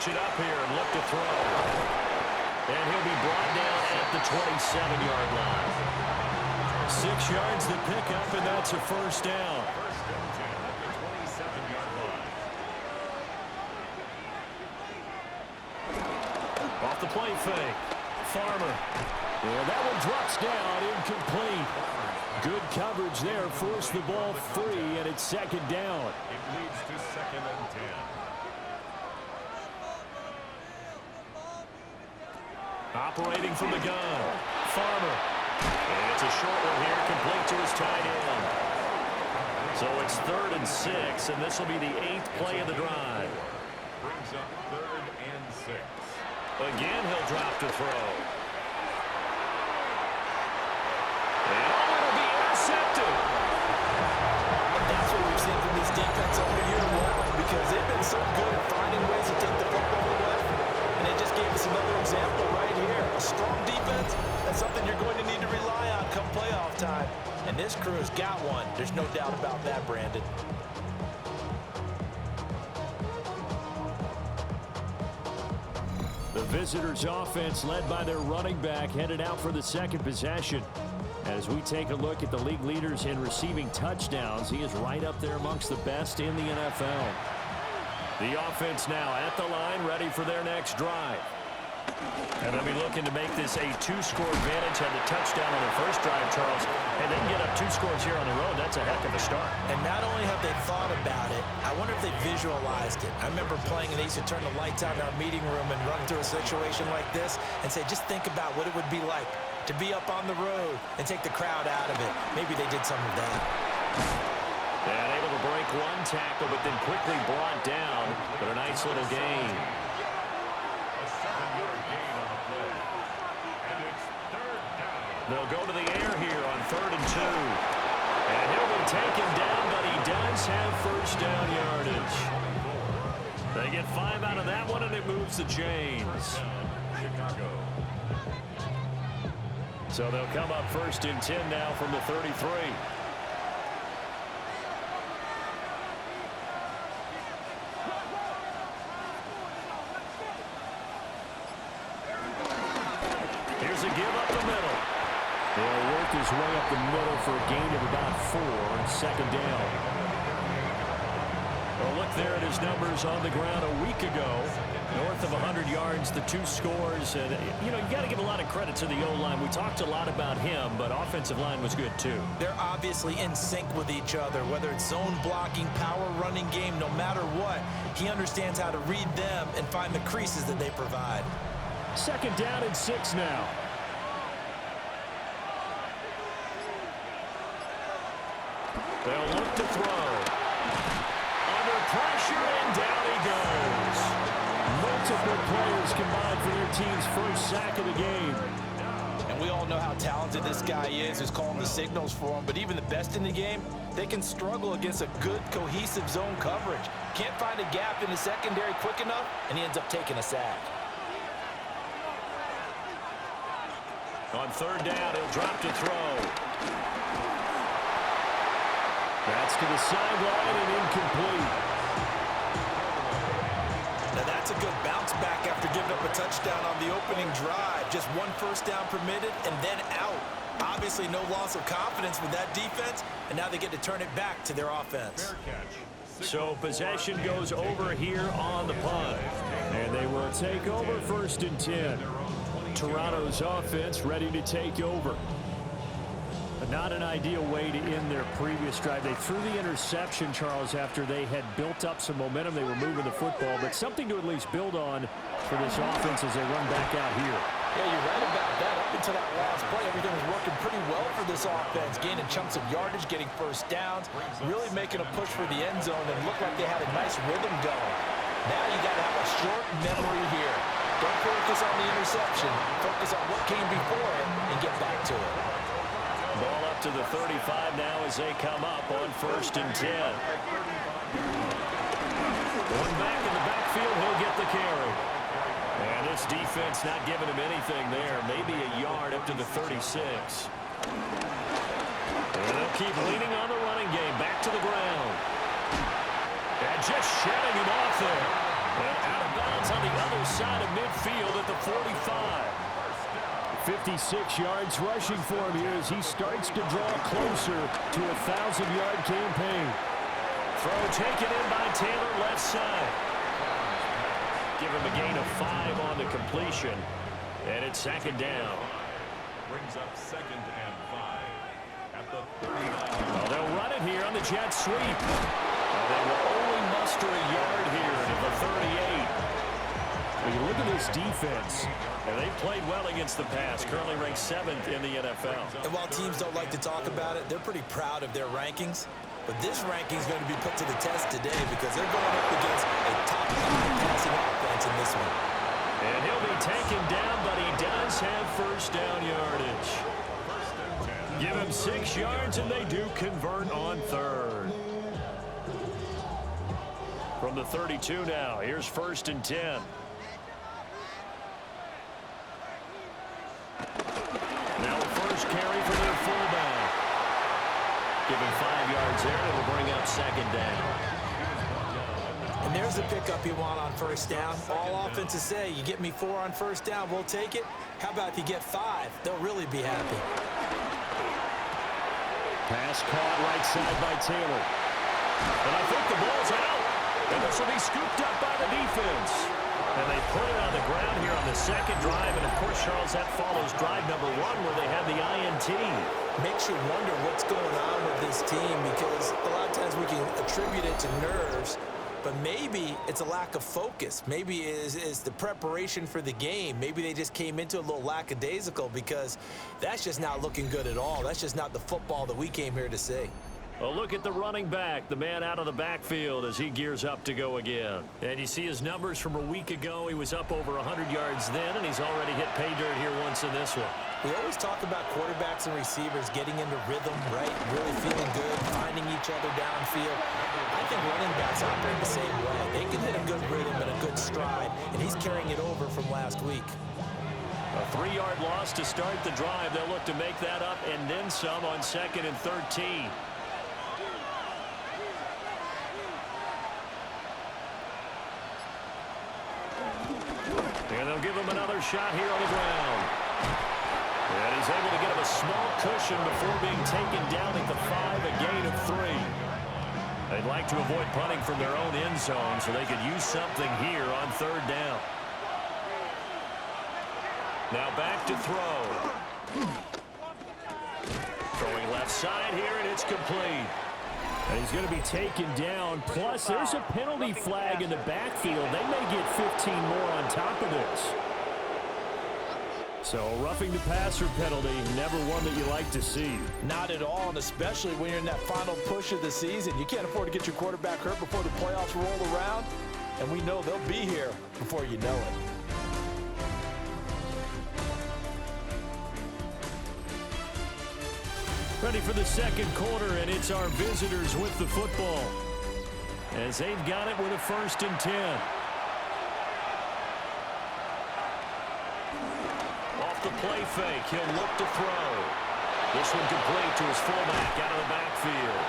switch it up here and look to throw. And he'll be brought down at the 27-yard line. 6 yards to pick up, and that's a first down. Off the play fake. Farmer. Well, that one drops down, incomplete. Good coverage there, forced the ball free, and it's second down. It leads to 2nd and 10. Operating from the gun. Farmer. And it's a short one here, complete to his tight end. So it's 3rd and 6, and this will be the 8th play of the drive. Brings up 3rd and 6. Again, he'll drop to throw. And it'll be intercepted. That's what we've seen from this defense all year long, because they've been so good at finding ways to take the football away. And they just gave us another example right here. A strong defense, that's something you're going to need to rely on come playoff time. And this crew has got one. There's no doubt about that, Brandon. The visitors' offense, led by their running back, headed out for the second possession. As we take a look at the league leaders in receiving touchdowns, he is right up there amongst the best in the NFL. The offense now at the line, ready for their next drive. And they'll be looking to make this a 2-score advantage. Had the touchdown on their first drive, Charles, and they can get up 2 scores here on the road. That's a heck of a start. And not only have they thought about it, I wonder if they visualized it. I remember playing, and they used to turn the lights on in our meeting room and run through a situation like this and say, just think about what it would be like to be up on the road and take the crowd out of it. Maybe they did some of that. And able to break one tackle, but then quickly brought down. But a nice little gain. They'll go to the air here on 3rd and 2. And he'll be taken down, but he does have first down yardage. They get 5 out of that one, and it moves the chains. Chicago. So they'll come up 1st and 10 now from the 33. Here's a give up the middle. They'll work his way up the middle for a gain of about 4 and 2nd down. Well, look there at his numbers on the ground a week ago. North of 100 yards, the 2 scores. And, you know, you got to give a lot of credit to the O-line. We talked a lot about him, but offensive line was good too. They're obviously in sync with each other, whether it's zone blocking, power running game, no matter what. He understands how to read them and find the creases that they provide. 2nd down and 6 now. They'll look to throw. Under pressure, and down he goes. Multiple players combined for their team's first sack of the game. And we all know how talented this guy is, who's calling the signals for him. But even the best in the game, they can struggle against a good, cohesive zone coverage. Can't find a gap in the secondary quick enough, and he ends up taking a sack. On 3rd down, he'll drop to throw. That's to the sideline and incomplete. Now that's a good bounce back after giving up a touchdown on the opening drive. Just 1 first down permitted and then out. Obviously no loss of confidence with that defense, and now they get to turn it back to their offense. So possession goes over here on the punt. And they will take over 1st and 10. Toronto's offense ready to take over. Not an ideal way to end their previous drive. They threw the interception, Charles, after they had built up some momentum. They were moving the football, but something to at least build on for this offense as they run back out here. Yeah, you're right about that. Up until that last play, everything was working pretty well for this offense, gaining chunks of yardage, getting first downs, really making a push for the end zone, and looked like they had a nice rhythm going. Now you got to have a short memory here. Don't focus on the interception. Focus on what came before it and get back to it. Ball up to the 35 now as they come up on 1st and 10. Going back in the backfield, he'll get the carry. And this defense not giving him anything there. Maybe a yard up to the 36. And they'll keep leaning on the running game. Back to the ground. And just shedding him off there. And out of bounds on the side of midfield at the 45. 56 yards rushing for him here as he starts to draw closer to a 1,000-yard campaign. Throw taken in by Taylor, left side. Give him a gain of 5 on the completion. And it's second down. Brings up 2nd and 5 at the 39. Well, they'll run it here on the jet sweep. And they will only muster a yard here at the 38. When you look at this defense, and they've played well against the pass, currently ranked 7th in the NFL. And while teams don't like to talk about it, they're pretty proud of their rankings. But this ranking is going to be put to the test today because they're going up against a top 5 passing offense in this one. And he'll be taken down, but he does have first down yardage. Give him 6 yards, and they do convert on 3rd. From the 32 now, here's 1st and 10. Now the first carry for their fullback. Give him 5 yards there, and it'll bring up 2nd down. And there's the pickup you want on first down. All offenses say, you get me 4 on first down, we'll take it. How about if you get 5? They'll really be happy. Pass caught right side by Taylor. And I think the ball's out. And this will be scooped up by the defense. And they put it on the ground here on the 2nd drive. And, of course, Charles, that follows drive number 1 where they had the INT. Makes you wonder what's going on with this team because a lot of times we can attribute it to nerves. But maybe it's a lack of focus. Maybe it's the preparation for the game. Maybe they just came into a little lackadaisical because that's just not looking good at all. That's just not the football that we came here to see. A look at the running back, the man out of the backfield as he gears up to go again. And you see his numbers from a week ago. He was up over 100 yards then, and he's already hit pay dirt here once in this one. We always talk about quarterbacks and receivers getting into rhythm, right? Really feeling good, finding each other downfield. I think running backs operate the same way. They can hit a good rhythm and a good stride, and he's carrying it over from last week. A 3-yard loss to start the drive. They'll look to make that up and then some on 2nd and 13. And they'll give him another shot here on the ground. And he's able to get him a small cushion before being taken down at the 5, a gain of 3. They'd like to avoid punting from their own end zone so they could use something here on 3rd down. Now back to throw. Throwing left side here, and it's complete. And he's going to be taken down. Plus, there's a penalty flag in the backfield. They may get 15 more on top of this. So, roughing the passer penalty, never one that you like to see. Not at all, and especially when you're in that final push of the season. You can't afford to get your quarterback hurt before the playoffs roll around. And we know they'll be here before you know it. Ready for the 2nd quarter, and it's our visitors with the football. As they've got it with a 1st and 10. Off the play fake, he'll look to throw. This one complete to his fullback out of the backfield.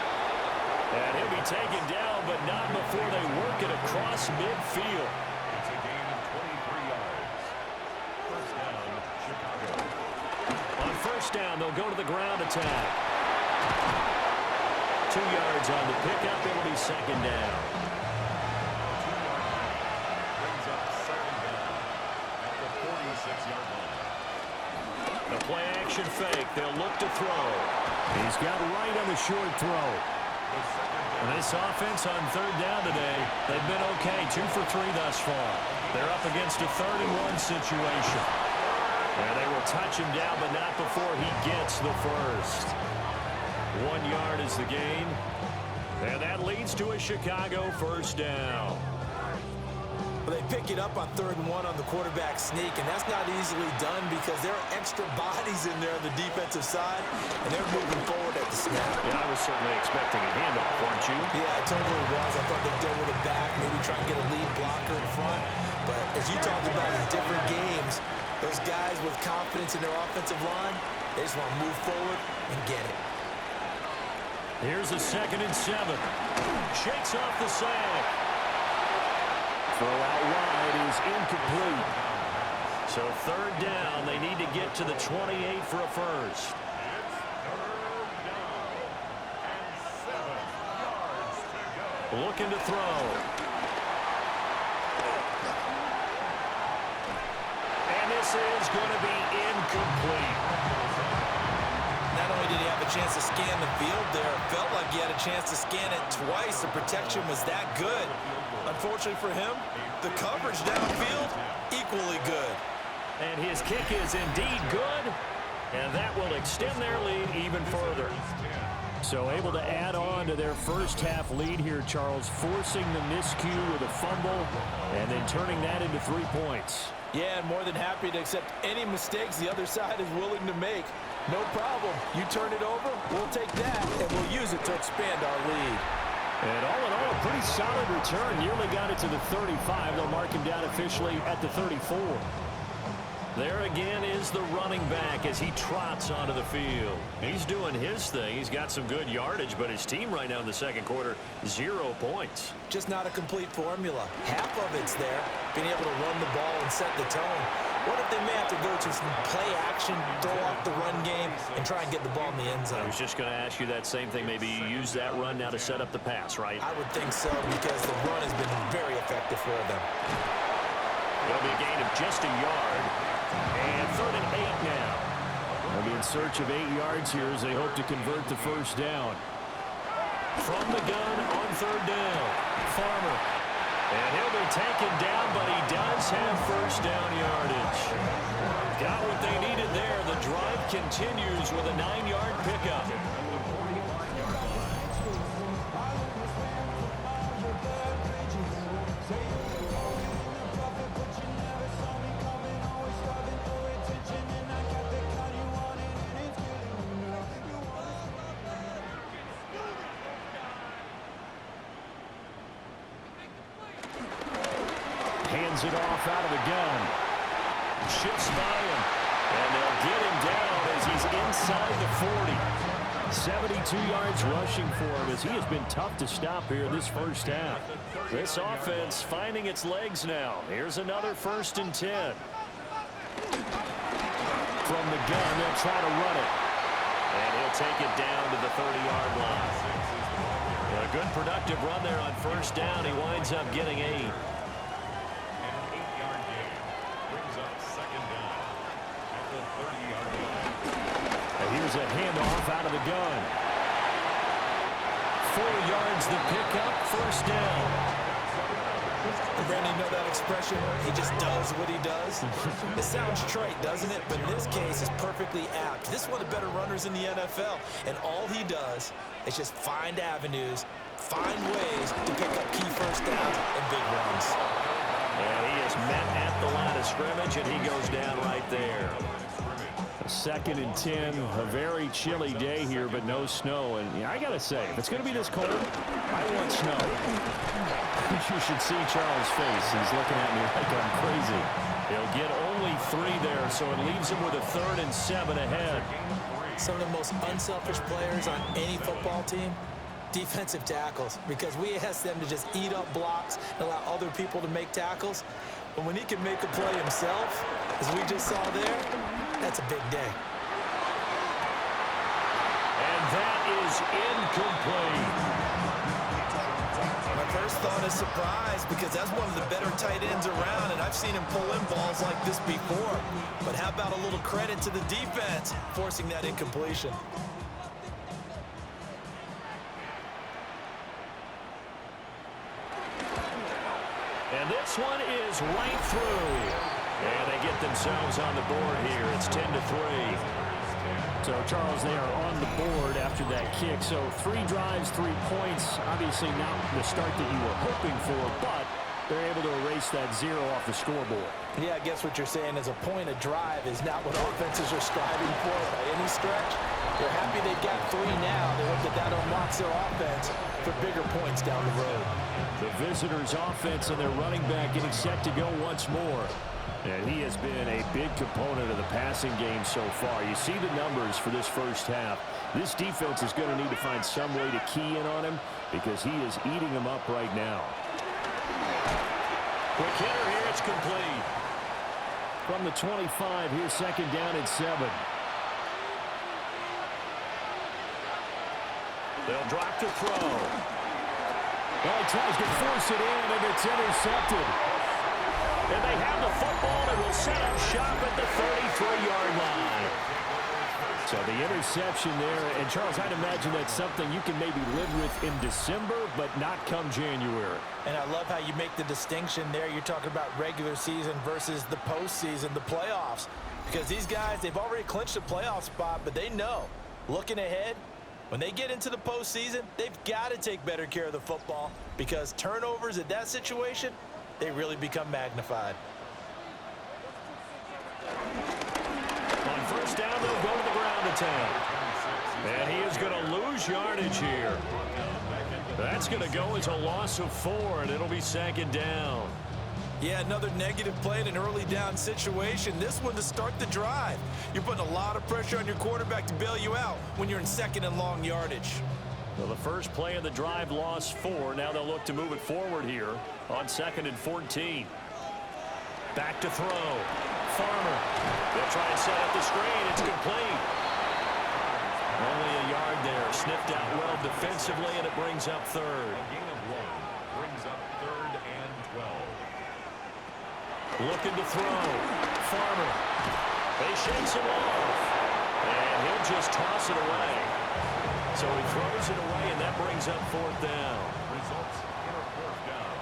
And he'll be taken down, but not before they work it across midfield. It's a gain of 23 yards. First down, Chicago. On 1st down, they'll go to the ground attack. 2 yards on the pickup. It'll be 2nd down. Brings up 2nd down at the 46-yard line. The play action fake. They'll look to throw. He's got right on the short throw. And this offense on 3rd down today, they've been okay. 2 for 3 thus far. They're up against a 3rd and 1 situation. And they will touch him down, but not before he gets the first. 1 yard is the gain. And that leads to a Chicago first down. Well, they pick it up on 3rd and 1 on the quarterback sneak, and that's not easily done because there are extra bodies in there on the defensive side, and they're moving forward at the snap. Yeah, I was certainly expecting a handoff, weren't you? Yeah, I totally was. I thought they'd go with it back, maybe try and get a lead blocker in front. But as you talked about in different games, those guys with confidence in their offensive line, they just want to move forward and get it. Here's a 2nd and 7. Shakes off the sack. Throw out wide is incomplete. So third down, they need to get to the 28 for a first. Looking to throw. And this is going to be incomplete. Not only did he have a chance to scan the field there, it felt like he had a chance to scan it twice. The protection was that good. Unfortunately for him, the coverage downfield, equally good. And his kick is indeed good, and that will extend their lead even further. So able to add on to their first half lead here, Charles, forcing the miscue with a fumble and then turning that into 3 points. Yeah, and more than happy to accept any mistakes the other side is willing to make. No problem. You turn it over, we'll take that, and we'll use it to expand our lead. And all in all, a pretty solid return. Nearly got it to the 35. They'll mark him down officially at the 34. There again is the running back as he trots onto the field. He's doing his thing. He's got some good yardage, but his team right now in the second quarter, 0 points. Just not a complete formula. Half of it's there, being able to run the ball and set the tone. What if they may have to go to some play action, throw off the run game, and try and get the ball in the end zone? I was just going to ask you that same thing. Maybe use that run now to set up the pass, right? I would think so, because the run has been very effective for them. It'll be a gain of just a yard. And 3rd and 8 now. They'll be in search of 8 yards here as they hope to convert the first down. From the gun on 3rd down, Farmer. And he'll be taken down, but he does have first down yardage. Got what they needed there. The drive continues with a 9-yard pickup. Hands it off out of the gun. Shifts by him. And they'll get him down as he's inside the 40. 72 yards rushing for him as he has been tough to stop here this first half. This offense finding its legs now. Here's another 1st and 10. From the gun, they'll try to run it. And he'll take it down to the 30-yard line. A good productive run there on first down. He winds up getting 8. Here's a handoff out of the gun. 4 yards the pickup, first down. Brandon, you know that expression? He just does what he does. It sounds trite, doesn't it? But in this case, it's perfectly apt. This is one of the better runners in the NFL. And all he does is just find avenues, find ways to pick up key first downs and big runs. And he is met at the line of scrimmage, and he goes down right there. 2nd and 10, a very chilly day here, but no snow. And I got to say, if it's going to be this cold, I want snow. You should see Charles' face. He's looking at me like I'm crazy. He'll get only 3 there, so it leaves him with a 3rd and 7 ahead. Some of the most unselfish players on any football team, defensive tackles, because we ask them to just eat up blocks and allow other people to make tackles. But when he can make a play himself, as we just saw there, that's a big day. And that is incomplete. My first thought is surprise, because that's one of the better tight ends around, and I've seen him pull in balls like this before. But how about a little credit to the defense forcing that incompletion? And this one is right through. And they get themselves on the board here. It's 10-3. So, Charles, they are on the board after that kick. So, 3 drives, 3 points. Obviously not the start that you were hoping for, but they're able to erase that 0 off the scoreboard. Yeah, I guess what you're saying is a point of drive is not what offenses are striving for by any stretch. They're happy they got 3 now. They hope that that unlocks their offense for bigger points down the road. The visitors' offense and their running back getting set to go once more. And he has been a big component of the passing game so far. You see the numbers for this first half. This defense is going to need to find some way to key in on him because he is eating them up right now. Quick hitter here. It's complete. From the 25, here's second down and 7. They'll drop to throw. Well, he tries to force it in, and it's intercepted. And they have the football and will set up shop at the 33-yard line. So the interception there, and Charles, I'd imagine that's something you can maybe live with in December, but not come January. And I love how you make the distinction there. You're talking about regular season versus the postseason, the playoffs. Because these guys, they've already clinched a playoff spot, but they know, looking ahead, when they get into the postseason, they've got to take better care of the football because turnovers in that situation, they really become magnified. On first down, they'll go to the ground attack. And he is going to lose yardage here. That's going to go as a loss of 4, and it'll be second down. Yeah, another negative play in an early down situation. This one to start the drive. You're putting a lot of pressure on your quarterback to bail you out when you're in second and long yardage. Well, the first play of the drive lost 4. Now they'll look to move it forward here on second and 14. Back to throw. Farmer. They'll try and set up the screen. It's complete. Only a yard there. Sniffed out well defensively, and it brings up third. A gain of 1 brings up third and 12. Looking to throw. Farmer. They shakes him off. And he'll just toss it away. So he throws it away, and that brings up fourth down. Results in a fourth down.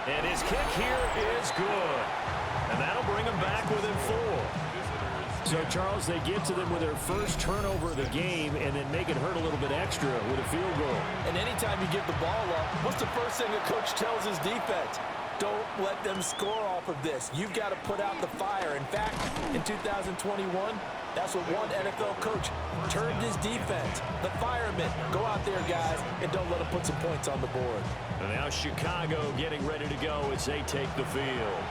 And his kick here is good. And that'll bring him back within 4. So, Charles, they get to them with their first turnover of the game and then make it hurt a little bit extra with a field goal. And anytime you give the ball up, what's the first thing a coach tells his defense? Don't let them score off of this. You've got to put out the fire. In fact, in 2021, that's what one NFL coach termed his defense. The firemen. Go out there, guys, and don't let them put some points on the board. And now Chicago getting ready to go as they take the field.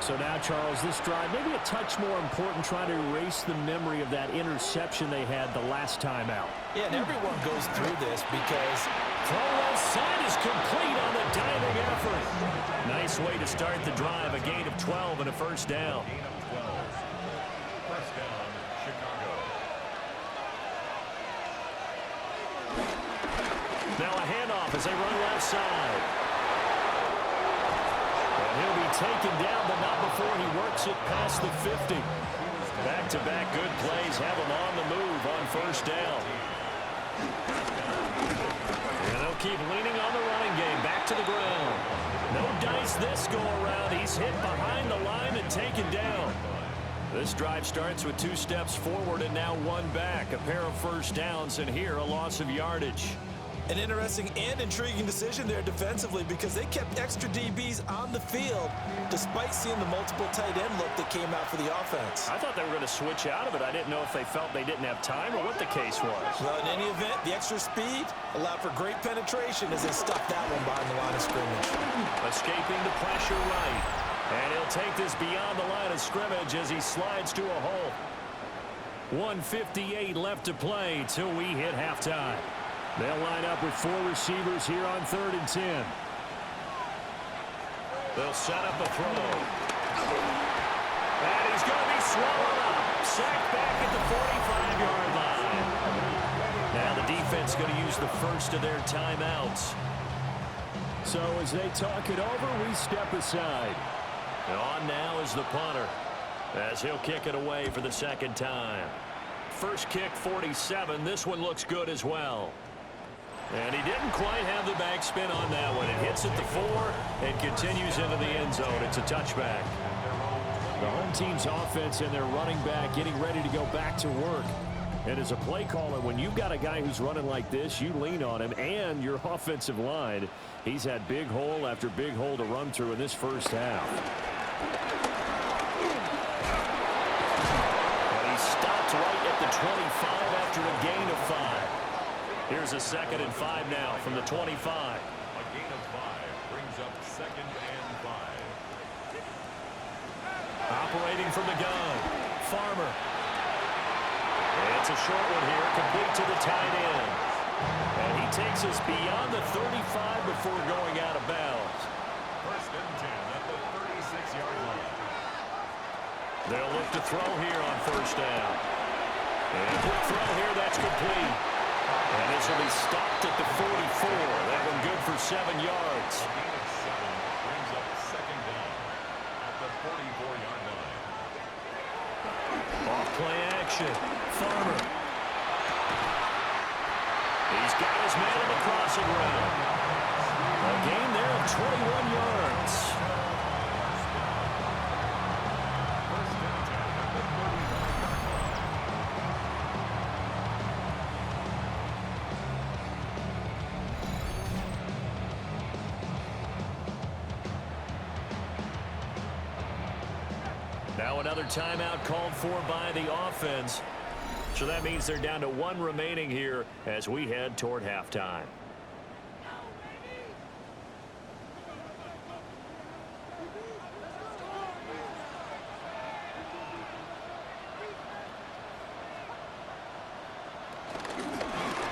So now, Charles, this drive maybe a touch more important, trying to erase the memory of that interception they had the last time out. Yeah, and everyone goes through this because throw left side is complete on the diving effort. Nice way to start the drive. A gain of 12 and a first down. Gain of 12. First down, Chicago. Now a handoff as they run left side. And he'll be taken down, but not before he works it past the 50. Back-to-back good plays have him on the move on first down. And they'll keep leaning on the running game. Back to the ground. No dice this go-around. He's hit behind the line and taken down. This drive starts with 2 steps forward and now 1 back. A pair of first downs, and here a loss of yardage. an interesting and intriguing decision there defensively because they kept extra DBs on the field despite seeing the multiple tight end look that came out for the offense. I thought they were going to switch out of it. I didn't know if they felt they didn't have time or what the case was. Well, in any event, the extra speed allowed for great penetration as they stuffed that one behind the line of scrimmage. Escaping the pressure right. And he'll take this beyond the line of scrimmage as he slides to a hole. 1:58 left to play till we hit halftime. They'll line up with 4 receivers here on 3rd and 10. They'll set up a throw. And he's going to be swallowed up. Sacked back at the 45-yard line. Now the defense going to use the first of their timeouts. So as they talk it over, we step aside. And on now is the punter as he'll kick it away for the second time. First kick, 47. This one looks good as well. And he didn't quite have the backspin on that one. It hits at the 4 and continues into the end zone. It's a touchback. The home team's offense and their running back getting ready to go back to work. And as a play caller, when you've got a guy who's running like this, you lean on him and your offensive line. He's had big hole after big hole to run through in this first half. And he stopped right at the 25 after a gain of 5. Here's a 2nd and 5 now from the 25. A gain of 5 brings up 2nd and 5. Operating from the gun. Farmer. It's a short one here, complete to the tight end. And he takes us beyond the 35 before going out of bounds. First and 10 at the 36-yard line. They'll look to throw here on first down. And a quick throw here, that's complete. And this will be stopped at the 44. That one good for 7 yards. A gain of 7 brings up second down at the 44-yard line. Off play action. Farmer. He's got his man on the crossing route. A gain there of 21 yards. First and 10 at the 39-yard line. Now another timeout called for by the offense. So that means they're down to 1 remaining here as we head toward halftime.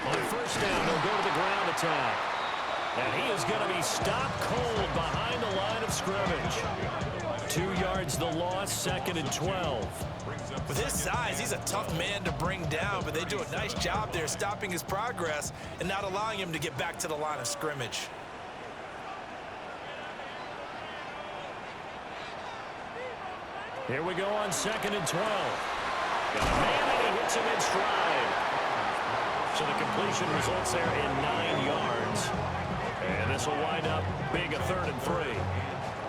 On first down, they'll go to the ground attack. And he is going to be stopped cold behind the line of scrimmage. 2 yards the loss, second and 12. With his size, he's a tough man to bring down, but they do a nice job there stopping his progress and not allowing him to get back to the line of scrimmage. Here we go on second and 12. Got a man and he hits him in stride. So the completion results there in 9 yards. And this will wind up being a third and 3.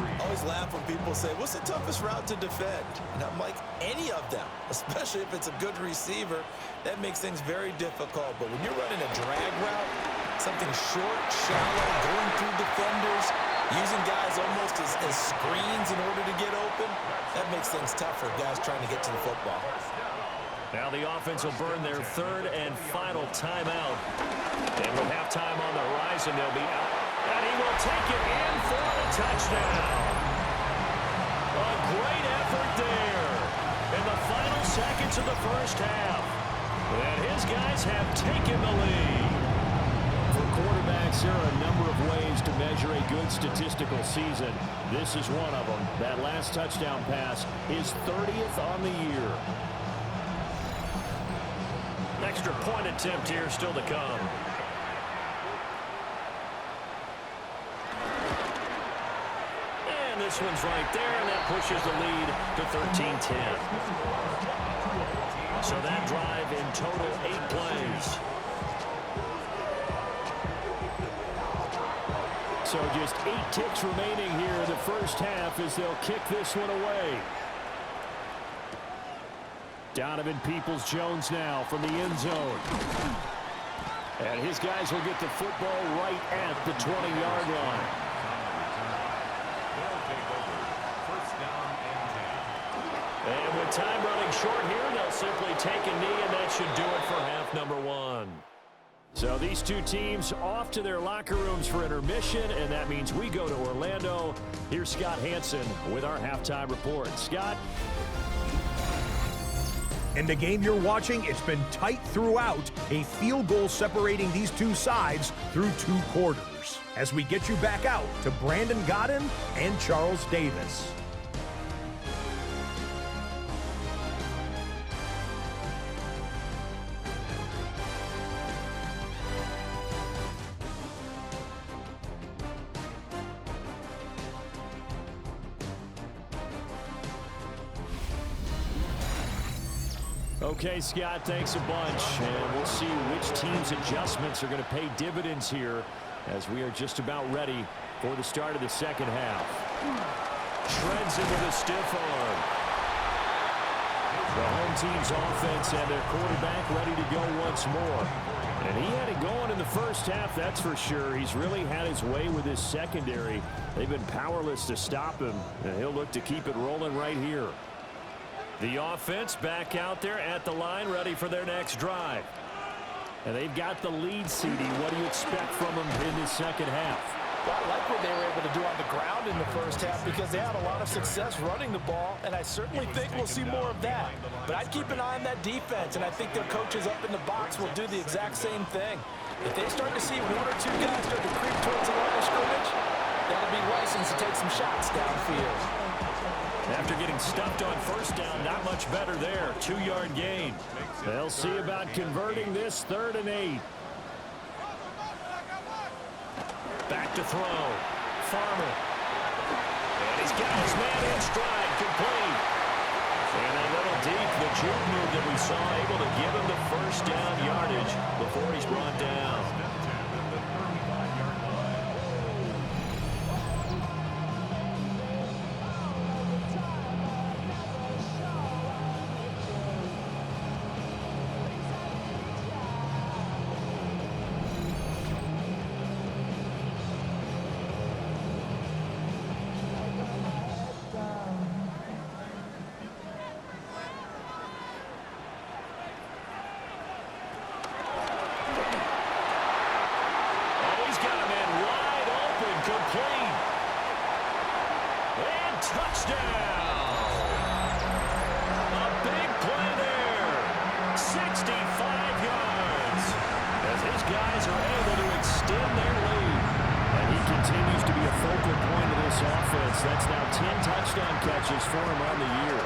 I always laugh when people say, what's the toughest route to defend? And I'm like, any of them, especially if it's a good receiver. That makes things very difficult. But when you're running a drag route, something short, shallow, going through defenders, using guys almost as screens in order to get open, that makes things tough for guys trying to get to the football. Now the offense will burn their third and final timeout. And with halftime on the horizon, they'll be out. And he will take it in for the touchdown. A great effort there in the final seconds of the first half. And his guys have taken the lead. For quarterbacks, there are a number of ways to measure a good statistical season. This is one of them. That last touchdown pass is 30th on the year. Extra point attempt here still to come. And this one's right there, and that pushes the lead to 13-10. So that drive in total 8 plays. So just 8 ticks remaining here in the first half as they'll kick this one away. Donovan Peoples-Jones now from the end zone. And his guys will get the football right at the 20-yard line. They'll take over. First down and 10. And with time running short here, they'll simply take a knee, and that should do it for half number 1. So these two teams off to their locker rooms for intermission, and that means we go to Orlando. Here's Scott Hansen with our halftime report. Scott? In the game you're watching, it's been tight throughout, a field goal separating these two sides through 2 quarters. As we get you back out to Brandon Godden and Charles Davis. Okay, Scott, thanks a bunch. And we'll see which team's adjustments are going to pay dividends here as we are just about ready for the start of the second half. Shreds it with a stiff arm. The home team's offense and their quarterback ready to go once more. And he had it going in the first half, that's for sure. He's really had his way with his secondary. They've been powerless to stop him, and he'll look to keep it rolling right here. The offense back out there at the line, ready for their next drive. And they've got the lead, CD. What do you expect from them in the second half? Well, I like what they were able to do on the ground in the first half because they had a lot of success running the ball, and I certainly think we'll see more of that. But I'd keep an eye on that defense, and I think their coaches up in the box will do the exact same thing. If they start to see one or two guys start to creep towards the line of scrimmage, that'll be license to take some shots downfield. After getting stuffed on first down, not much better there. 2-yard gain. They'll see about converting this 3rd and 8. Back to throw. Farmer. And he's got his man in stride, complete. And a little deep, the juke move that we saw, able to give him the first down yardage before he's brought down. That's now 10 touchdown catches for him on the year.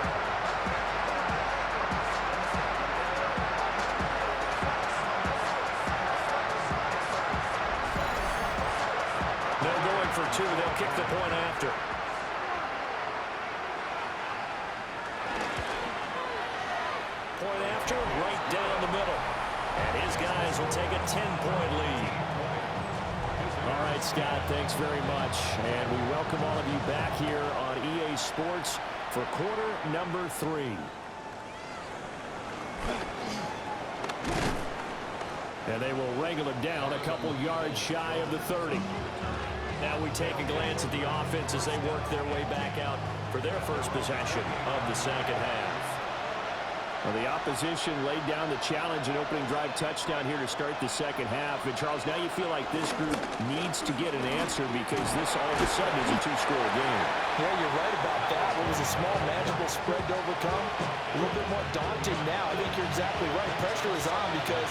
They're going for 2. They'll kick the point after. Point after, right down the middle. And his guys will take a 10-point lead. All right, Scott, thanks very much. And we welcome all of you back here on EA Sports for quarter number 3. And they will wrangle him down a couple yards shy of the 30. Now we take a glance at the offense as they work their way back out for their first possession of the second half. Well, the opposition laid down the challenge, an opening drive touchdown here to start the second half. And, Charles, now you feel like this group needs to get an answer because this all of a sudden is a 2-score game. Yeah, you're right about that. It was a small, manageable spread to overcome. A little bit more daunting now. I think you're exactly right. Pressure is on because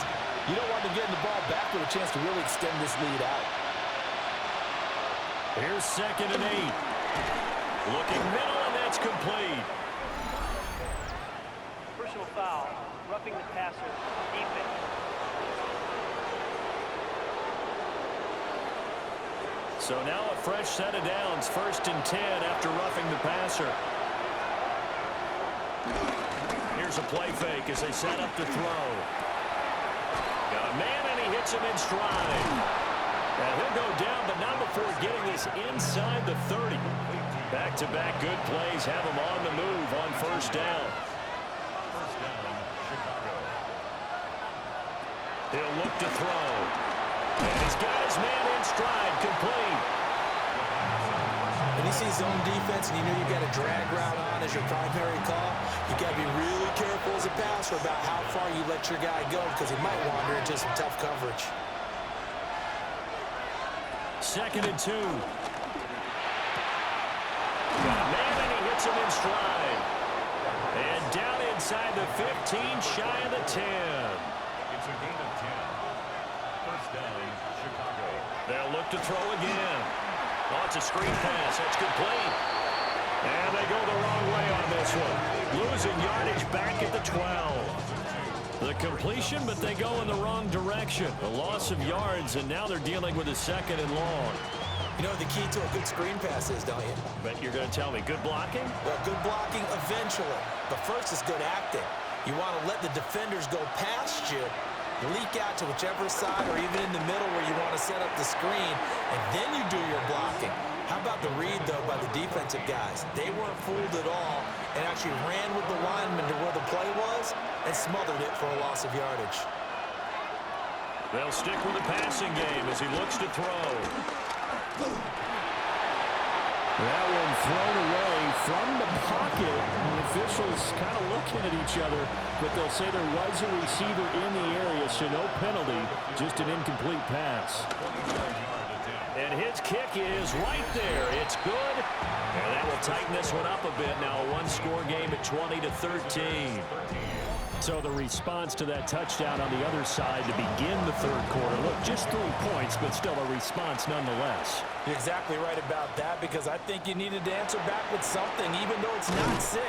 you don't want them getting the ball back with a chance to really extend this lead out. Here's 2nd and 8. Looking middle, and that's complete. Foul, roughing the passer, defense. So now a fresh set of downs, 1st and 10 after roughing the passer. Here's a play fake as they set up to throw. Got a man, and he hits him in stride. And he'll go down, but not before getting this inside the 30. Back-to-back good plays have him on the move on 1st down. He'll look to throw. And he's got his man in stride, complete. When you see zone defense and you know you've got a drag route on as your primary call, you got to be really careful as a passer about how far you let your guy go because he might wander into some tough coverage. 2nd and 2. Got a man, and he hits him in stride. And down inside the 15, shy of the 10. It's a gain of 10. 1st down, Chicago. They'll look to throw again. Oh, it's a screen pass. That's complete. And they go the wrong way on this one. Losing yardage back at the 12. The completion, but they go in the wrong direction. A loss of yards, and now they're dealing with a 2nd and long. You know what the key to a good screen pass is, don't you? But you're going to tell me, good blocking? Well, good blocking eventually. But first is good acting. You want to let the defenders go past you, leak out to whichever side or even in the middle where you want to set up the screen, and then you do your blocking. How about the read, though, by the defensive guys? They weren't fooled at all and actually ran with the lineman to where the play was and smothered it for a loss of yardage. They'll stick with the passing game as he looks to throw. That one thrown away from the pocket. The officials kind of looking at each other, but they'll say there was a receiver in the area, so no penalty, just an incomplete pass. And his kick is right there. It's good. And that will tighten this one up a bit. Now a one-score game at 20-13. So the response to that touchdown on the other side to begin the third quarter. Look, just 3 points, but still a response nonetheless. You're exactly right about that, because I think you needed to answer back with something, even though it's not 6.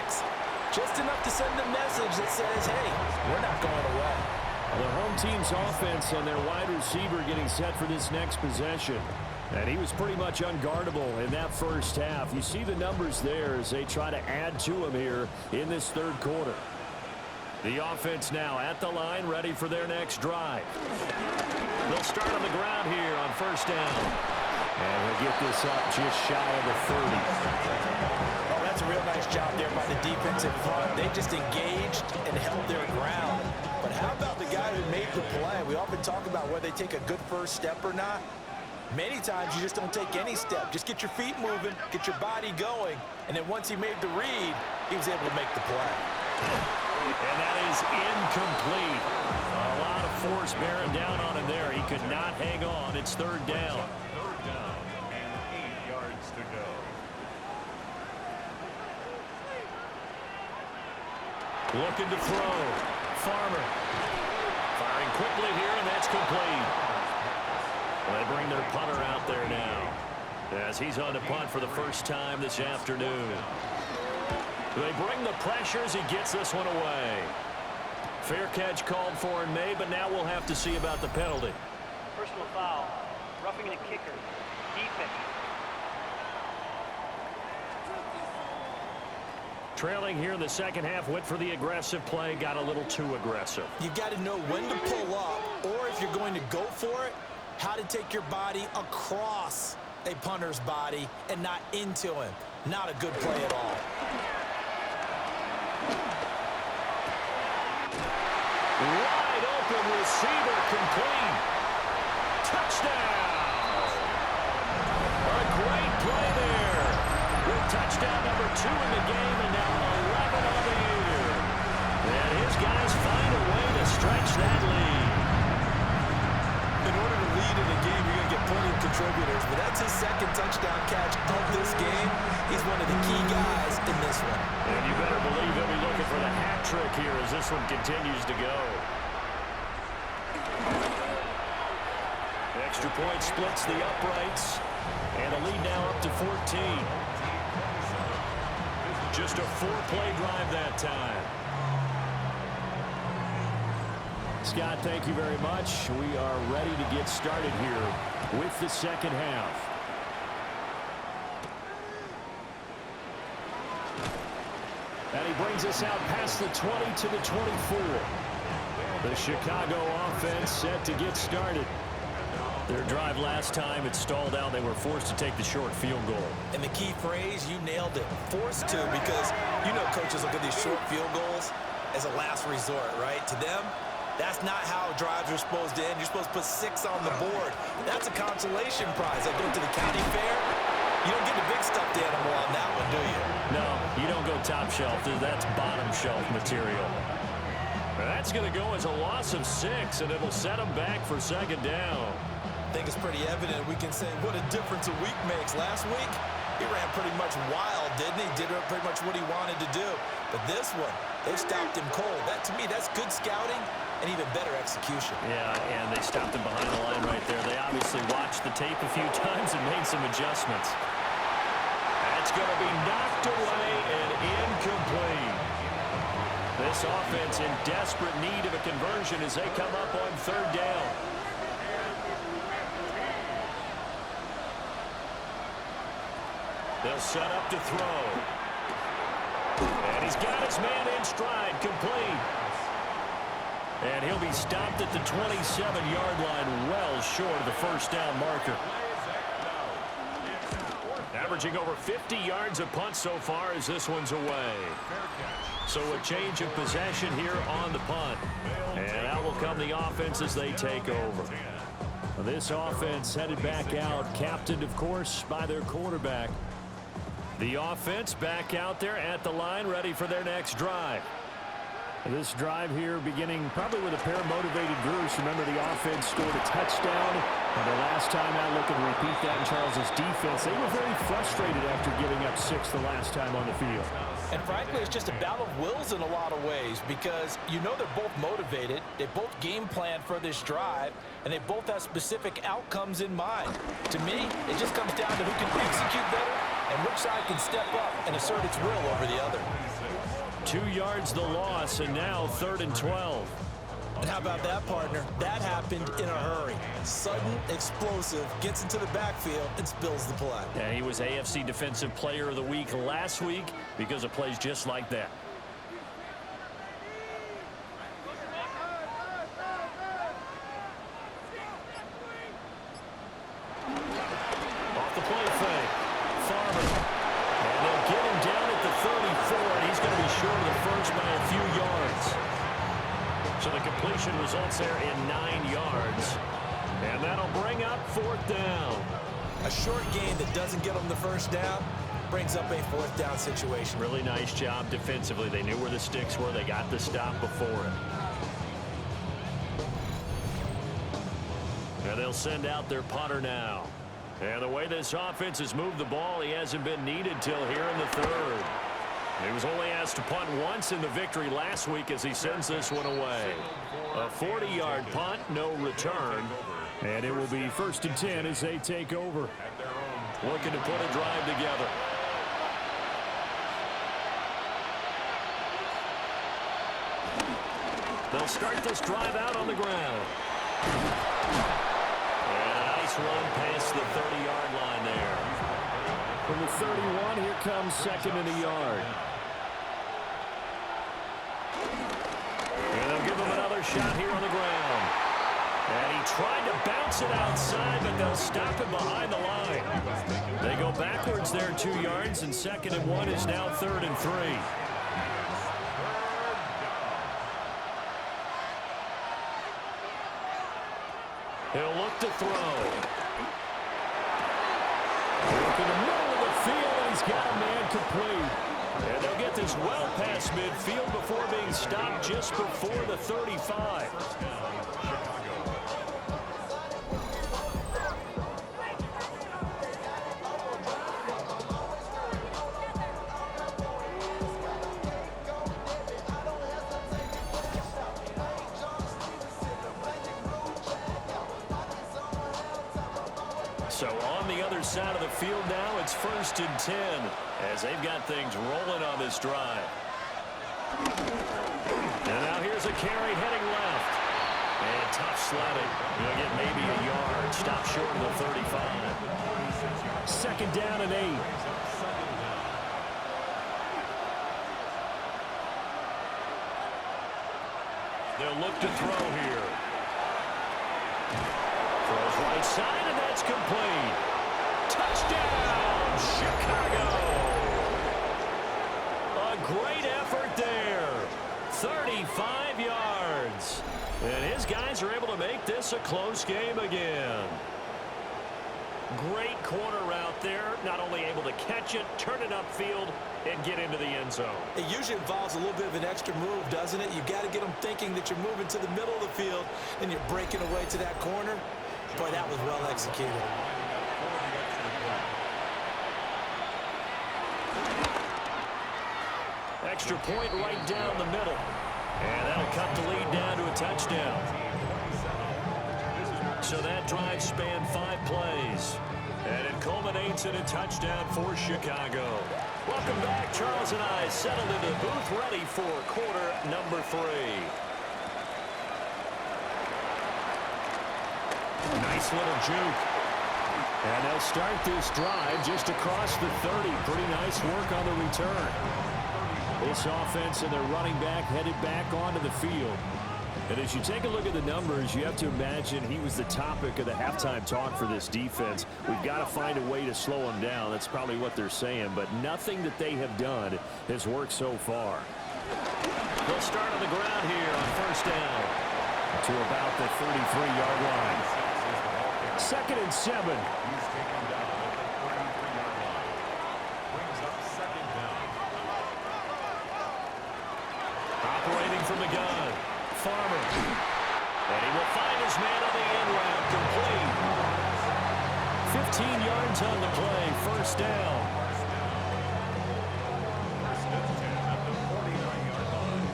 Just enough to send a message that says, hey, we're not going away. The home team's offense and their wide receiver getting set for this next possession. And he was pretty much unguardable in that first half. You see the numbers there as they try to add to him here in this third quarter. The offense now at the line, ready for their next drive. They'll start on the ground here on first down. And he'll get this up just shy of the 30. Oh, that's a real nice job there by the defensive front. They just engaged and held their ground. But how about the guy who made the play? We often talk about whether they take a good first step or not. Many times you just don't take any step. Just get your feet moving, get your body going, and then once he made the read, he was able to make the play. And that is incomplete. A lot of force bearing down on him there. He could not hang on. It's third down. Third down and 8 yards to go. Looking to throw. Farmer. Firing quickly here, and that's complete. They bring their punter out there now as he's on the punt for the first time this afternoon. They bring the pressure as he gets this one away. Fair catch called for and made, but now we'll have to see about the penalty. Personal foul. Roughing the kicker. Defense. Trailing here in the second half, went for the aggressive play, got a little too aggressive. You've got to know when to pull up, or if you're going to go for it, how to take your body across a punter's body and not into him. Not a good play at all. Wide open receiver, complete. Touchdown! A great play there. With touchdown number 2 in the game and now 11 on the year. And his guys find a way to stretch that lead. In order to lead in a game, you're going to get plenty of contributors, but that's his second touchdown catch of this game. He's one of the key guys in this one. And you better believe he'll be looking for the hat trick here as this one continues to go. Extra point splits the uprights, and the lead now up to 14. Just a 4-play drive that time. Scott, thank you very much. We are ready to get started here with the second half. And he brings us out past the 20 to the 24. The Chicago offense set to get started. Their drive last time, it stalled out. They were forced to take the short field goal. And the key phrase, you nailed it. Forced to, because you know coaches look at these short field goals as a last resort, right? To them, that's not how drives are supposed to end. You're supposed to put 6 on the board. That's a consolation prize. Like going to the county fair, you don't get the big stuffed animal on that one, do you? No, you don't go top shelf. That's bottom shelf material. That's going to go as a loss of 6, and it'll set them back for second down. I think it's pretty evident. We can say what a difference a week makes. Last week, he ran pretty much wild, didn't he? Did pretty much what he wanted to do. But this one, they stopped him cold. That, to me, that's good scouting and even better execution. Yeah, and they stopped him behind the line right there. They obviously watched the tape a few times and made some adjustments. That's going to be knocked away and incomplete. This offense in desperate need of a conversion as they come up on third down. They'll set up to throw. And he's got his man in stride, complete. And he'll be stopped at the 27-yard line, well short of the first down marker. Averaging over 50 yards a punt so far as this one's away. So a change of possession here on the punt. And out will come the offense as they take over. This offense headed back out, captained, of course, by their quarterback. The offense back out there at the line, ready for their next drive. This drive here beginning probably with a pair of motivated groups. Remember, the offense scored a touchdown Well, the last time out, looking to repeat that in Charles's defense, they were very frustrated after giving up 6 the last time on the field. And frankly, it's just a battle of wills in a lot of ways because you know they're both motivated, they both game plan for this drive, and they both have specific outcomes in mind. To me, it just comes down to who can execute better and which side can step up and assert its will over the other. 2 yards the loss, and now 3rd and 12. And how about that, partner? That happened in a hurry. Sudden, explosive, gets into the backfield and spills the play. Yeah, he was AFC Defensive Player of the Week last week because of plays just like that. Off the play fake. Farmer. And they'll get him down at the 34, and he's going to be short of the first by a few yards. So the completion results there in 9 yards. And that'll bring up 4th down. A short gain that doesn't get them the first down brings up a 4th down situation. Really nice job defensively. They knew where the sticks were. They got the stop before it. And they'll send out their punter now. And the way this offense has moved the ball, he hasn't been needed till here in the 3rd. He was only asked to punt once in the victory last week as he sends this one away. A 40-yard punt, no return. And it will be 1st and 10 as they take over. Looking to put a drive together. They'll start this drive out on the ground. And a nice run past the 30-yard line there. From the 31, here comes 2nd and a yard. And they'll give him another shot here on the ground. And he tried to bounce it outside, but they'll stop him behind the line. They go backwards there 2 yards, and 2nd and 1 is now 3rd and 3. He'll look to throw. Look in the middle of the field, and he's got a man complete. And they'll get this well past midfield before being stopped just before the 35. So on the other side of the field now, it's 1st and 10 as they've got things rolling on this drive. And now here's a carry heading left. And tough sledding. He'll get maybe a yard. Stop short of the 35. 2nd down and 8. They'll look to throw here. Throws right side, and that's complete. Touchdown, Chicago. A great effort there. 35 yards. And his guys are able to make this a close game again. Great corner route there. Not only able to catch it, turn it upfield, and get into the end zone. It usually involves a little bit of an extra move, doesn't it? You've got to get them thinking that you're moving to the middle of the field and you're breaking away to that corner. Boy, that was well executed. Extra point right down the middle. And that'll cut the lead down to a touchdown. So that drive spanned 5 plays. And it culminates in a touchdown for Chicago. Welcome back. Charles and I settled into the booth ready for quarter number 3. Nice little juke. And they'll start this drive just across the 30. Pretty nice work on the return. This offense and their running back headed back onto the field. And as you take a look at the numbers, you have to imagine he was the topic of the halftime talk for this defense. We've got to find a way to slow him down. That's probably what they're saying. But nothing that they have done has worked so far. They'll start on the ground here on 1st down to about the 33-yard line. 2nd and 7. Operating from the gun. Farmer. And he will find his man on the end route. Complete. 15 yards on the play, first down. First and 10 at the 49-yard line.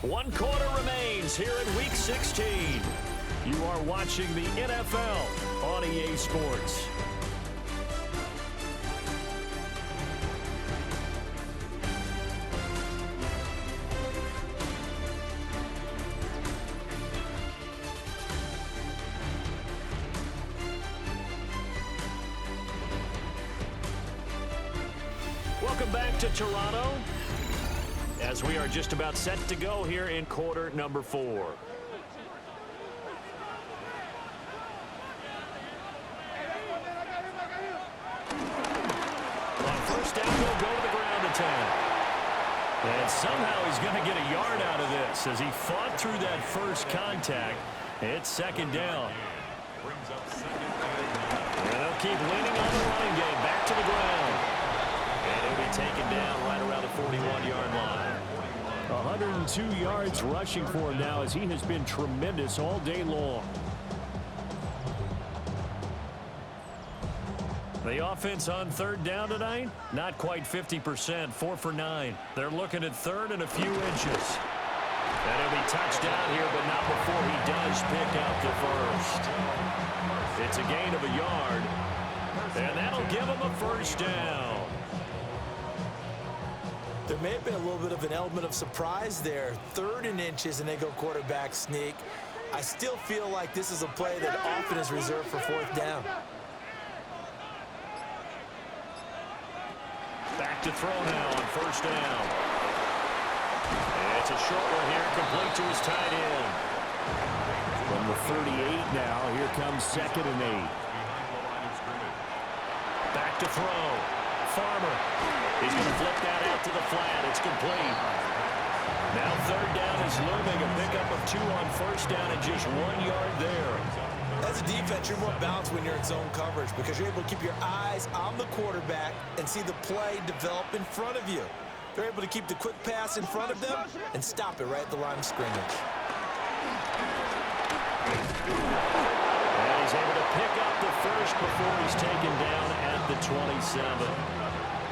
One quarter remains here in Week 16. You are watching the NFL on EA Sports. Welcome back to Toronto, as we are just about set to go here in quarter number 4. On first down, he'll go to the ground attack. And somehow he's going to get a yard out of this as he fought through that first contact. It's second down. Brings up second and 9. And they'll keep leaning on the running game. Back to the ground. And he'll be taken down right around the 41-yard line. 102 yards rushing for him now as he has been tremendous all day long. The offense on third down tonight, not quite 50%, 4 for 9. They're looking at third and a few inches. And he'll be touched down here, but not before he does pick up the first. It's a gain of a yard, and that'll give him a first down. There may have been a little bit of an element of surprise there. Third and inches, and they go quarterback sneak. I still feel like this is a play that often is reserved for fourth down. Back to throw now on first down. It's a short one here, complete to his tight end. From the 38 now, here comes second and 8. Back to throw. Farmer. He's going to flip that out to the flat. It's complete. Now third down is looming. A pickup of 2 on first down and just 1 yard there. As a defense, you're more balanced when you're in zone coverage because you're able to keep your eyes on the quarterback and see the play develop in front of you. They're able to keep the quick pass in front of them and stop it right at the line of scrimmage. And he's able to pick up the first before he's taken down at the 27.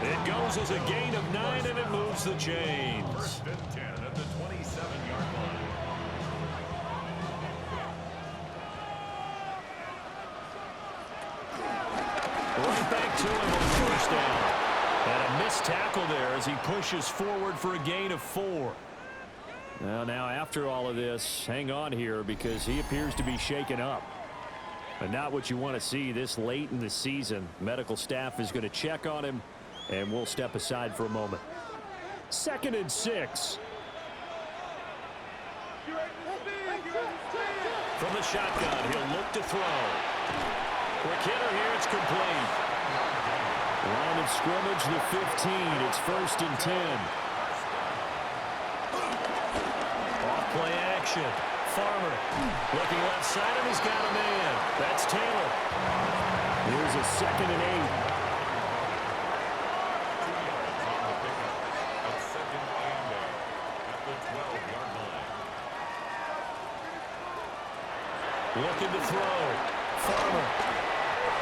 It goes as a gain of 9, and it moves the chains. First and 10 at the 27-yard line. Right back to him on first down. And a missed tackle there as he pushes forward for a gain of 4. Now after all of this, hang on here because he appears to be shaken up. But not what you want to see this late in the season. Medical staff is going to check on him, and we'll step aside for a moment. 2nd and 6. From the shotgun, he'll look to throw. Quick hitter here, it's complete. Line of scrimmage, the 15. It's 1st and 10. Off play action. Farmer looking left side, and he's got a man. That's Taylor. Here's a 2nd and 8. 2 yards on the pickup of second and 8 at the 12-yard line. Looking to throw. Farmer.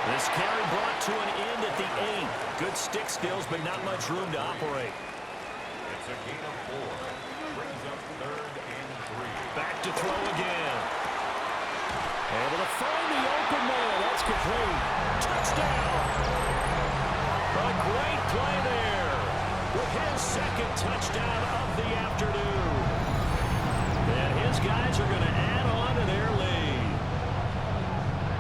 This carry brought to an end at the 8. Good stick skills, but not much room to operate. It's a gain of 4. Brings up 3rd and 3. Back to throw again. Able to find the open man. That's complete. Touchdown. A great play there with his 2nd touchdown of the afternoon. And his guys are going to add on to their lead.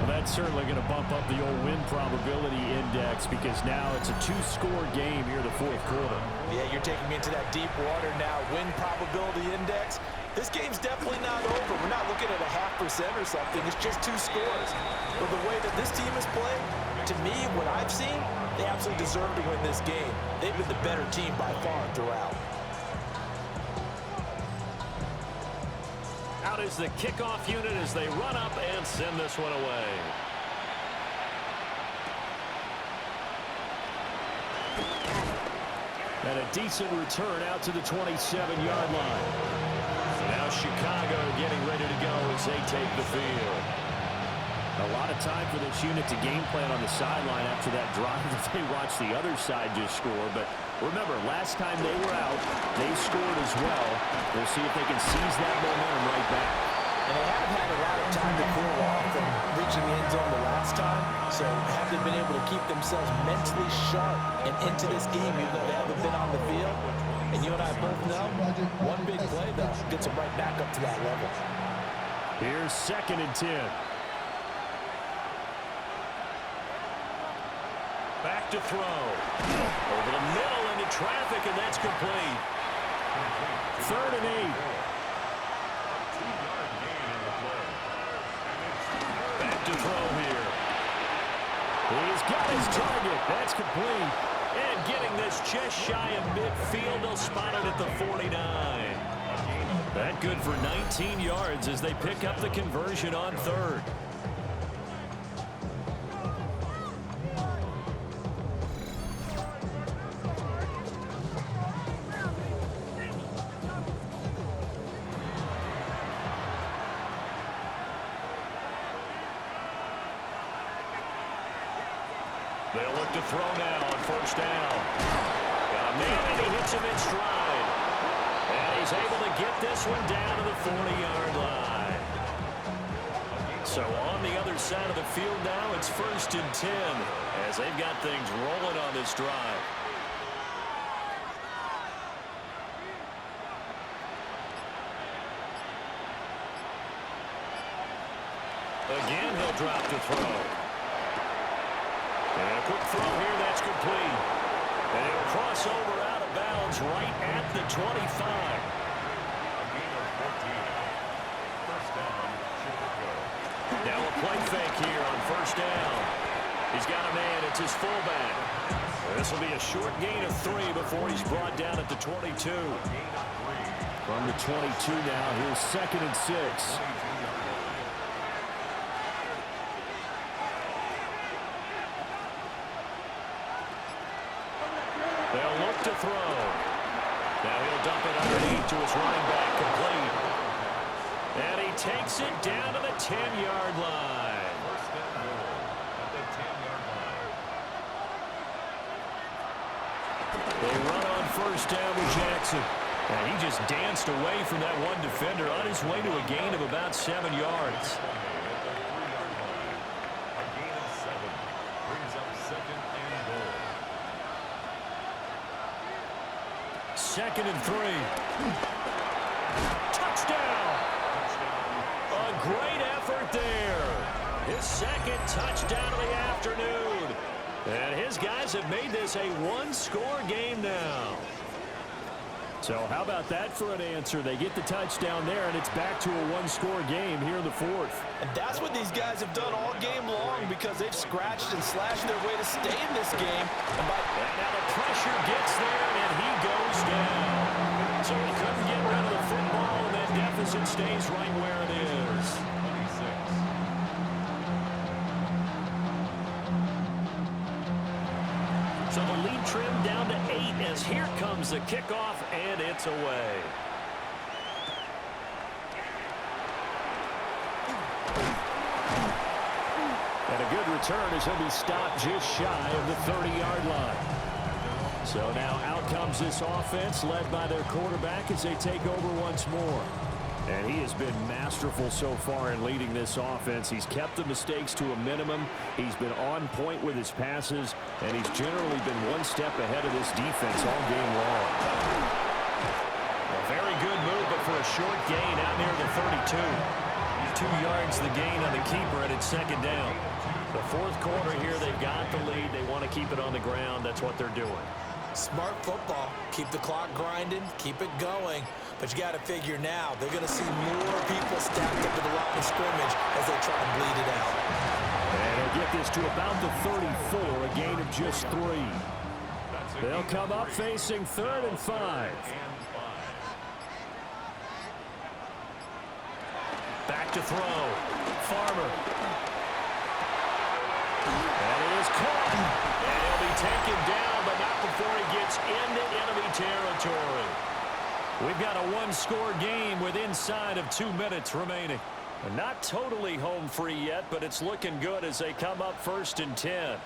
Well, that's certainly going to bump up the old win probability index because now it's a 2-score game here in the 4th quarter. Yeah, you're taking me into that deep water now. Win probability index. This game's definitely not over. We're not looking at a 0.5% or something. It's just 2 scores. But the way that this team has played, to me, what I've seen, they absolutely deserve to win this game. They've been the better team by far throughout. Out is the kickoff unit as they run up and send this one away. And a decent return out to the 27-yard line. Now Chicago getting ready to go as they take the field. A lot of time for this unit to game plan on the sideline after that drive that they watched the other side just score. But remember, last time they were out, they scored as well. We'll see if they can seize that momentum right back. And they have had a lot of time to cool off from reaching the end zone the last time. So have they been able to keep themselves mentally sharp and into this game even though they haven't been on the field? And you and I both know, one big play, though, gets them right back up to that level. Here's 2nd and 10. Back to throw. Over the middle into traffic, and that's complete. 3rd and 8. Back to throw here. He's got his target. That's complete. And getting this just shy of midfield. They'll spot it at the 49. That good for 19 yards as they pick up the conversion on 3rd. They'll look to throw now on 1st down. Got a man, and he hits him in stride. And he's able to get this one down to the 40-yard line. So on the other side of the field now, it's 1st and 10 as they've got things rolling on this drive. Again, he'll drop to throw. And a quick throw here, that's complete. And he'll cross over out of bounds right at the 25. A gain of 14. 1st down, Chicago. Now a play fake here on 1st down. He's got a man, it's his fullback. This will be a short gain of 3 before he's brought down at the 22. From the 22 now, here's 2nd and 6. They'll look to throw. Now he'll dump it underneath to his running back, complete. And he takes it down to the 10-yard line. 1st and goal at the 10-yard line. They run on 1st down with Jackson. And he just danced away from that one defender on his way to a gain of about 7 yards. At the 3-yard line. A gain of 7 brings up 2nd and goal. 2nd and 3. Touchdown! A great effort there. His 2nd touchdown of the afternoon. And his guys have made this a one-score game now. So how about that for an answer? They get the touchdown there, and it's back to a one-score game here in the 4th. And that's what these guys have done all game long because they've scratched and slashed their way to stay in this game. And now the pressure gets there, and he goes down. So he couldn't get rid of the football, and that deficit stays right where it is. 26. So the lead trimmed down to 8 as here comes the kickoff, and it's away. And a good return as he'll be stopped just shy of the 30-yard line. So now out comes this offense led by their quarterback as they take over once more. And he has been masterful so far in leading this offense. He's kept the mistakes to a minimum. He's been on point with his passes, and he's generally been one step ahead of this defense all game long. A very good move, but for a short gain out near the 32. 2 yards the gain on the keeper, and it's 2nd down. The 4th quarter here, they've got the lead. They want to keep it on the ground. That's what they're doing. smart football. Keep the clock grinding, keep it going. But you got to figure now, they're going to see more people stacked up to the line of scrimmage as they try to bleed it out. And he'll get this to about the 34, a gain of just 3. They'll come up facing 3rd and 5. Back to throw. Farmer. And it is caught. And he'll be taken down, but not before he gets into enemy territory. We've got a one-score game with inside of 2 minutes remaining. Not totally home free yet, but it's looking good as they come up 1st and 10.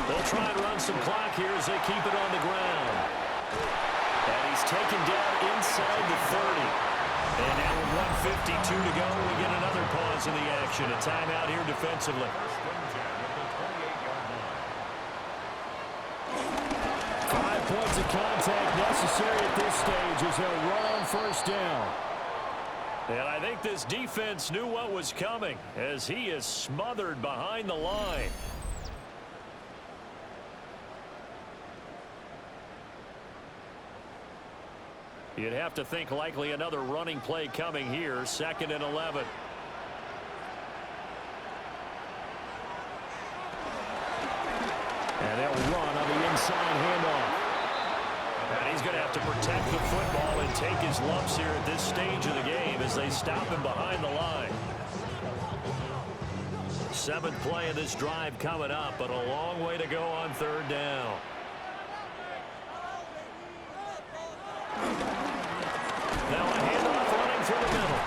They'll try and run some clock here as they keep it on the ground. And he's taken down inside the 30. And now with 1:52 to go, we get another pause in the action. A timeout here defensively. 5 points of contact necessary at this stage as they'll run on 1st down. And I think this defense knew what was coming as he is smothered behind the line. You'd have to think likely another running play coming here, 2nd and 11. And they'll run on the inside handoff. And he's going to have to protect the football and take his lumps here at this stage of the game as they stop him behind the line. 7th play of this drive coming up, but a long way to go on 3rd down. Now a handoff running through the middle.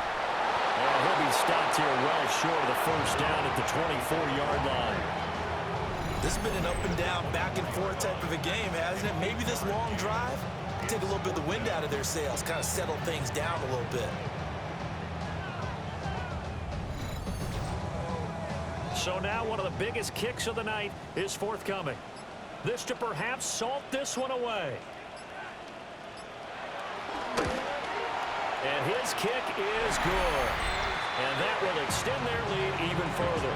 And he'll be stopped here well short of the 1st down at the 24-yard line. This has been an up and down, back and forth type of a game, hasn't it? Maybe this long drive take a little bit of the wind out of their sails, kind of settle things down a little bit. So now one of the biggest kicks of the night is forthcoming. This to perhaps salt this one away. And his kick is good. And that will extend their lead even further.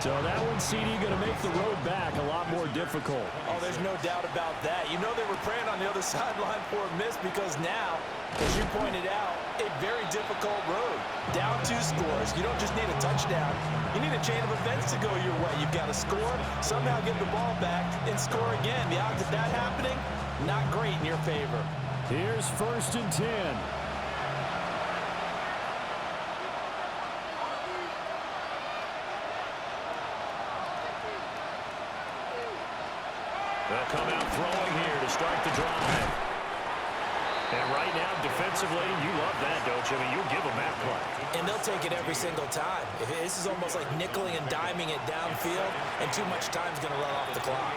So that one, CD, going to make the road back a lot more difficult. Oh, there's no doubt about that. You know they were praying on the other sideline for a miss because now, as you pointed out, a very difficult road. Down 2 scores. You don't just need a touchdown. You need a chain of events to go your way. You've got to score, somehow get the ball back, and score again. The odds of that happening, not great in your favor. Here's 1st and 10. They'll come out throwing here to start the drive. And right now, defensively, you love that, don't you? I mean, you'll give them that play. And they'll take it every single time. This is almost like nickeling and diming it downfield, and too much time's going to run off the clock.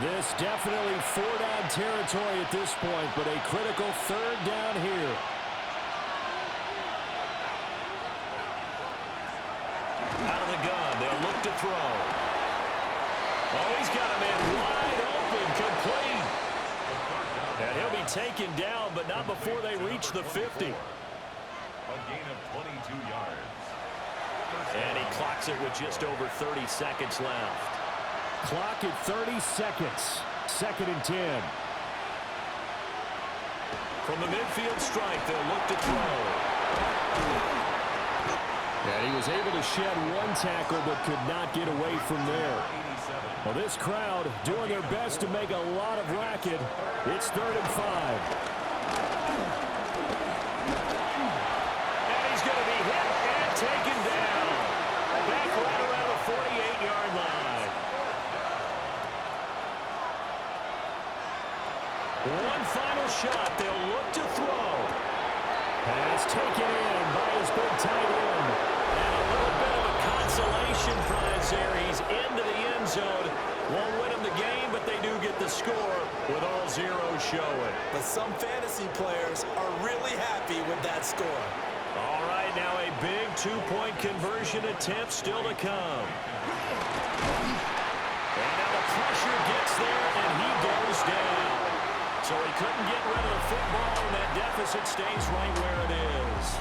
This definitely 4-down territory at this point, but a critical 3rd down here. Out of the gun, they'll look to throw. Oh, he's got a man wide open, complete. And he'll be taken down, but not before they reach the 50. A gain of 22 yards. And he clocks it with just over 30 seconds left. Clock at 30 seconds. 2nd and 10. From the midfield strike, they'll look to throw. And he was able to shed one tackle, but could not get away from there. Well, this crowd doing their best to make a lot of racket. It's 3rd and 5. And he's going to be hit and taken down. Back right around the 48-yard line. One final shot. They'll look to throw. Pass taken in by his big tight end. And a little bit of a consolation prize there. He's into the end zone. Won't win them the game, but they do get the score with all zeros showing. But some fantasy players are really happy with that score. All right, now a big 2-point conversion attempt still to come. And now the pressure gets there, and he goes down. So he couldn't get rid of the football, and that deficit stays right where it is.